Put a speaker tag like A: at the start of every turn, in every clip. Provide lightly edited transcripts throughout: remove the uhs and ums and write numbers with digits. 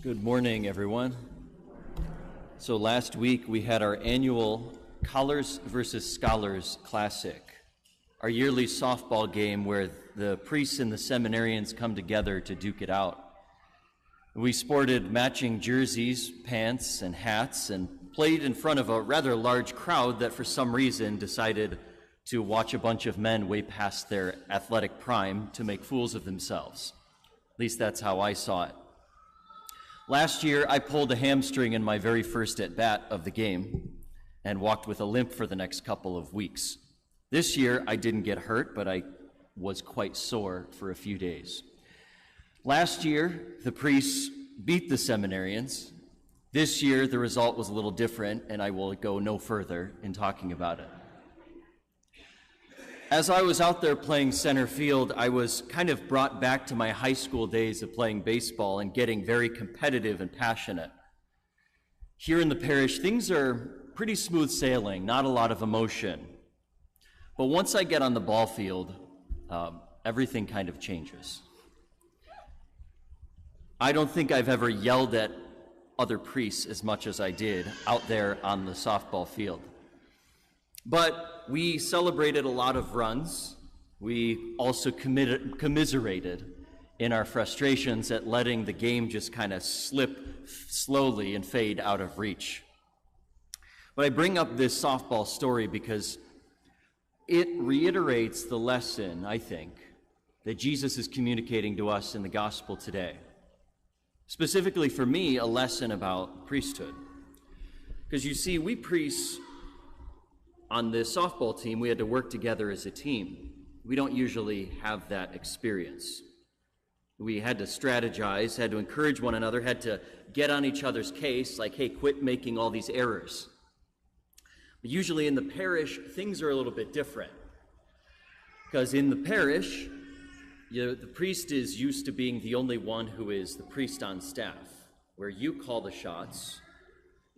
A: Good morning, everyone. So last week we had our annual Collars versus Scholars Classic, our yearly softball game where the priests and the seminarians come together to duke it out. We sported matching jerseys, pants, and hats, and played in front of a rather large crowd that for some reason decided to watch a bunch of men way past their athletic prime to make fools of themselves. At least that's how I saw it. Last year, I pulled a hamstring in my very first at-bat of the game and walked with a limp for the next couple of weeks. This year, I didn't get hurt, but I was quite sore for a few days. Last year, the priests beat the seminarians. This year, the result was a little different, and I will go no further in talking about it. As I was out there playing center field, I was kind of brought back to my high school days of playing baseball and getting very competitive and passionate. Here in the parish, things are pretty smooth sailing, not a lot of emotion. But once I get on the ball field, everything kind of changes. I don't think I've ever yelled at other priests as much as I did out there on the softball field. But we celebrated a lot of runs. We also commiserated in our frustrations at letting the game just kind of slip slowly and fade out of reach. But I bring up this softball story because it reiterates the lesson, I think, that Jesus is communicating to us in the gospel today. Specifically for me, a lesson about priesthood. Because you see, we priests on this softball team, we had to work together as a team. We don't usually have that experience. We had to strategize, had to encourage one another, had to get on each other's case, like, hey, quit making all these errors. But usually in the parish, things are a little bit different. Because in the parish, the priest is used to being the only one who is the priest on staff, where you call the shots,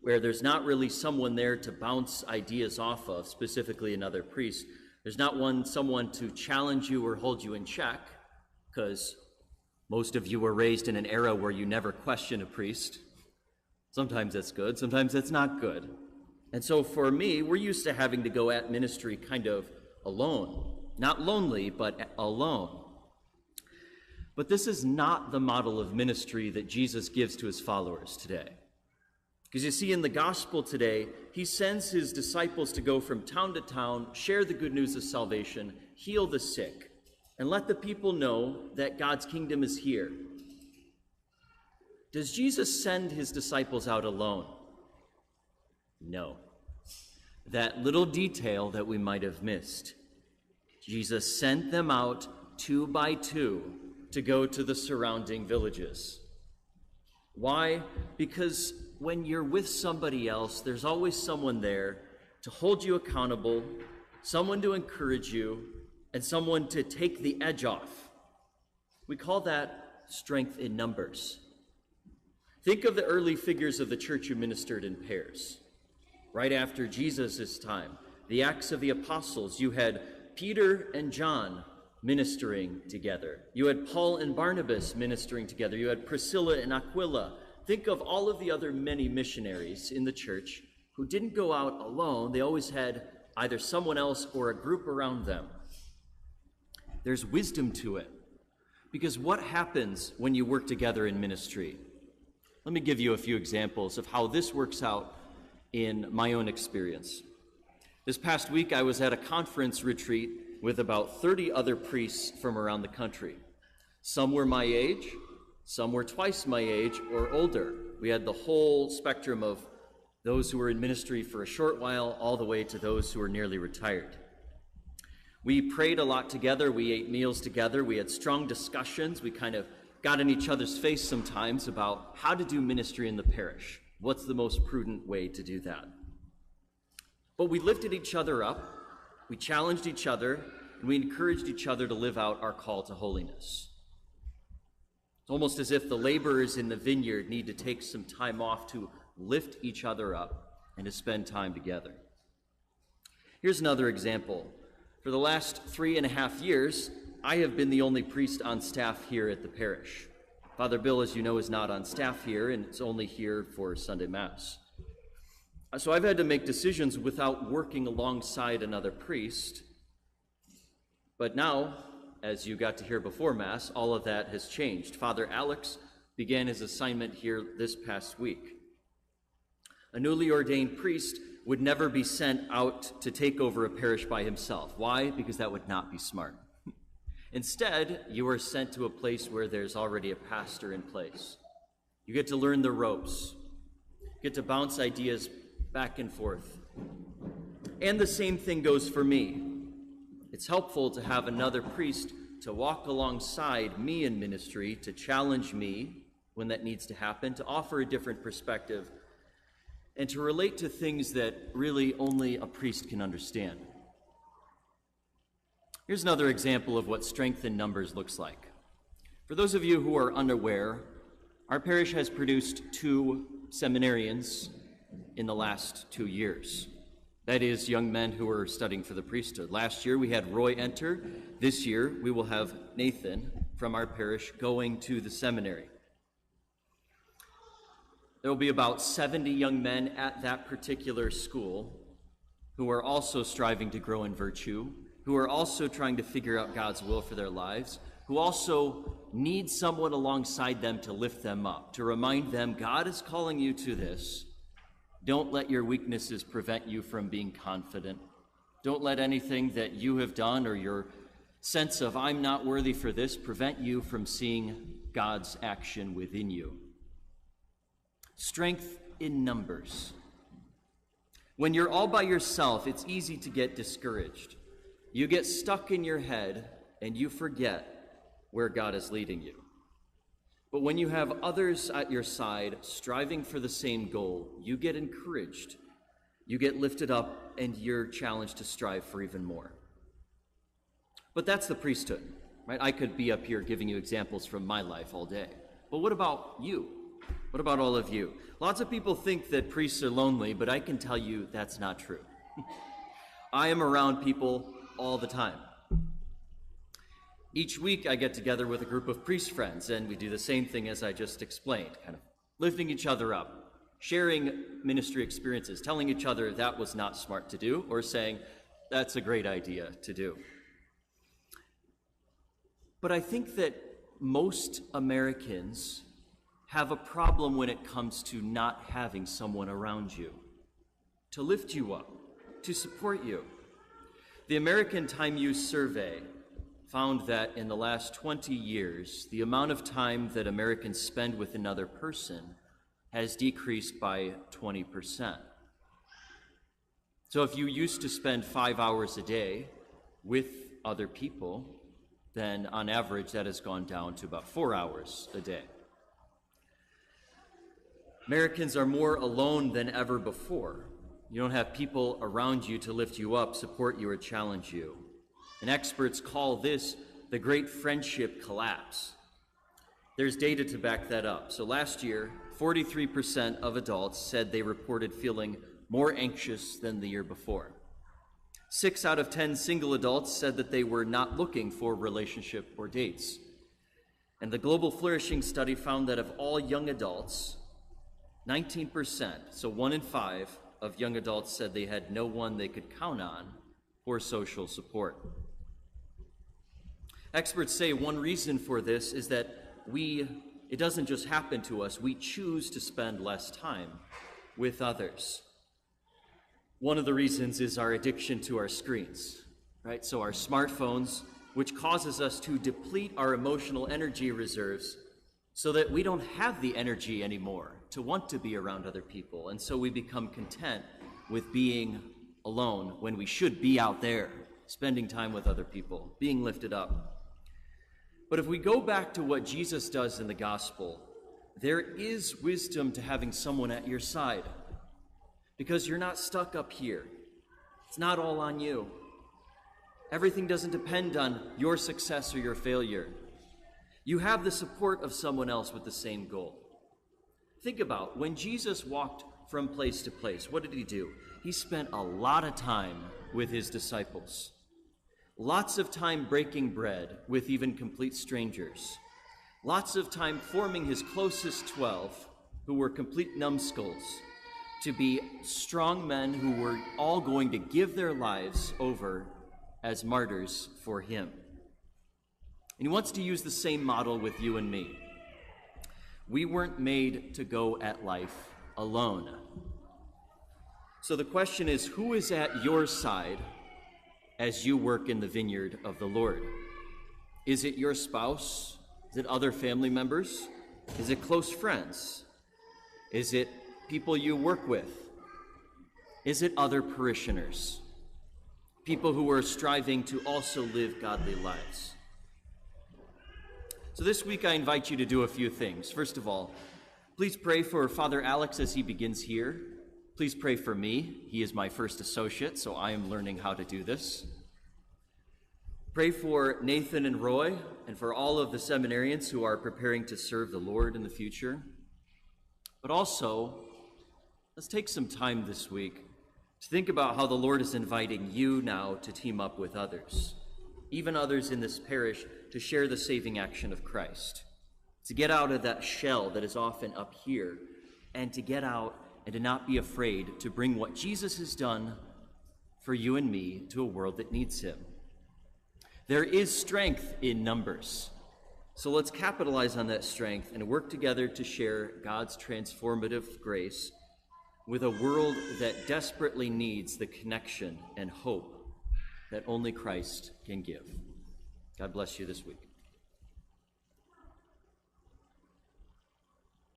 A: where there's not really someone there to bounce ideas off of, specifically another priest. There's not someone to challenge you or hold you in check, because most of you were raised in an era where you never question a priest. Sometimes that's good, sometimes that's not good. And so for me, we're used to having to go at ministry kind of alone. Not lonely, but alone. But this is not the model of ministry that Jesus gives to his followers today. Because you see, in the gospel today, he sends his disciples to go from town to town, share the good news of salvation, heal the sick, and let the people know that God's kingdom is here. Does Jesus send his disciples out alone? No. That little detail that we might have missed. Jesus sent them out 2 by 2 to go to the surrounding villages. Why? Because when you're with somebody else, there's always someone there to hold you accountable, someone to encourage you, and someone to take the edge off. We call that strength in numbers. Think of the early figures of the church who ministered in pairs. Right after Jesus' time, the Acts of the Apostles, you had Peter and John ministering together. You had Paul and Barnabas ministering together. You had Priscilla and Aquila. Think of all of the other many missionaries in the church who didn't go out alone. They always had either someone else or a group around them. There's wisdom to it. Because what happens when you work together in ministry? Let me give you a few examples of how this works out in my own experience. This past week, I was at a conference retreat with about 30 other priests from around the country. Some were my age, some were twice my age or older. We had the whole spectrum of those who were in ministry for a short while all the way to those who were nearly retired. We prayed a lot together, we ate meals together, we had strong discussions, we kind of got in each other's face sometimes about how to do ministry in the parish. What's the most prudent way to do that? But we lifted each other up, we challenged each other, and we encouraged each other to live out our call to holiness. It's almost as if the laborers in the vineyard need to take some time off to lift each other up and to spend time together. Here's another example. For the last 3.5 years, I have been the only priest on staff here at the parish. Father Bill, as you know, is not on staff here, and it's only here for Sunday Mass. So I've had to make decisions without working alongside another priest. But now, as you got to hear before Mass, all of that has changed. Father Alex began his assignment here this past week. A newly ordained priest would never be sent out to take over a parish by himself. Why? Because that would not be smart. Instead, you are sent to a place where there's already a pastor in place. You get to learn the ropes, get to bounce ideas back and forth. And the same thing goes for me. It's helpful to have another priest to walk alongside me in ministry, to challenge me when that needs to happen, to offer a different perspective, and to relate to things that really only a priest can understand. Here's another example of what strength in numbers looks like. For those of you who are unaware, our parish has produced 2 seminarians in the last 2 years. That is, young men who are studying for the priesthood. Last year we had Roy enter. This year we will have Nathan from our parish going to the seminary. There will be about 70 young men at that particular school who are also striving to grow in virtue, who are also trying to figure out God's will for their lives, who also need someone alongside them to lift them up, to remind them God is calling you to this. Don't let your weaknesses prevent you from being confident. Don't let anything that you have done or your sense of I'm not worthy for this prevent you from seeing God's action within you. Strength in numbers. When you're all by yourself, it's easy to get discouraged. You get stuck in your head and you forget where God is leading you. But when you have others at your side striving for the same goal, you get encouraged, you get lifted up, and you're challenged to strive for even more. But that's the priesthood, right? I could be up here giving you examples from my life all day. But what about you? What about all of you? Lots of people think that priests are lonely, but I can tell you that's not true. I am around people all the time. Each week I get together with a group of priest friends, and we do the same thing as I just explained, kind of lifting each other up, sharing ministry experiences, telling each other that was not smart to do, or saying that's a great idea to do. But I think that most Americans have a problem when it comes to not having someone around you to lift you up, to support you. The American Time Use Survey found that in the last 20 years, the amount of time that Americans spend with another person has decreased by 20%. So if you used to spend 5 hours a day with other people, then on average that has gone down to about 4 hours a day. Americans are more alone than ever before. You don't have people around you to lift you up, support you, or challenge you. And experts call this the great friendship collapse. There's data to back that up. So last year, 43% of adults said they reported feeling more anxious than the year before. 6 out of 10 single adults said that they were not looking for relationship or dates. And the Global Flourishing Study found that of all young adults, 19%, so 1 in 5 of young adults said they had no one they could count on for social support. Experts say one reason for this is that it doesn't just happen to us, we choose to spend less time with others. One of the reasons is our addiction to our screens, right? So our smartphones, which causes us to deplete our emotional energy reserves so that we don't have the energy anymore to want to be around other people. And so we become content with being alone when we should be out there, spending time with other people, being lifted up. But if we go back to what Jesus does in the gospel, there is wisdom to having someone at your side, because you're not stuck up here. It's not all on you. Everything doesn't depend on your success or your failure. You have the support of someone else with the same goal. Think about when Jesus walked from place to place, what did he do? He spent a lot of time with his disciples. Lots of time breaking bread with even complete strangers. lots of time forming his closest 12, who were complete numbskulls, to be strong men who were all going to give their lives over as martyrs for him. And he wants to use the same model with you and me. We weren't made to go at life alone. So the question is, who is at your side as you work in the vineyard of the Lord? Is it your spouse? Is it other family members? Is it close friends? Is it people you work with? Is it other parishioners? People who are striving to also live godly lives. So this week I invite you to do a few things. First of all, please pray for Father Alex as he begins here. Please pray for me. He is my first associate, so I am learning how to do this. Pray for Nathan and Roy and for all of the seminarians who are preparing to serve the Lord in the future. But also, let's take some time this week to think about how the Lord is inviting you now to team up with others, even others in this parish, to share the saving action of Christ, to get out of that shell that is often up here, and to get out and to not be afraid to bring what Jesus has done for you and me to a world that needs him. There is strength in numbers. So let's capitalize on that strength and work together to share God's transformative grace with a world that desperately needs the connection and hope that only Christ can give. God bless you this week.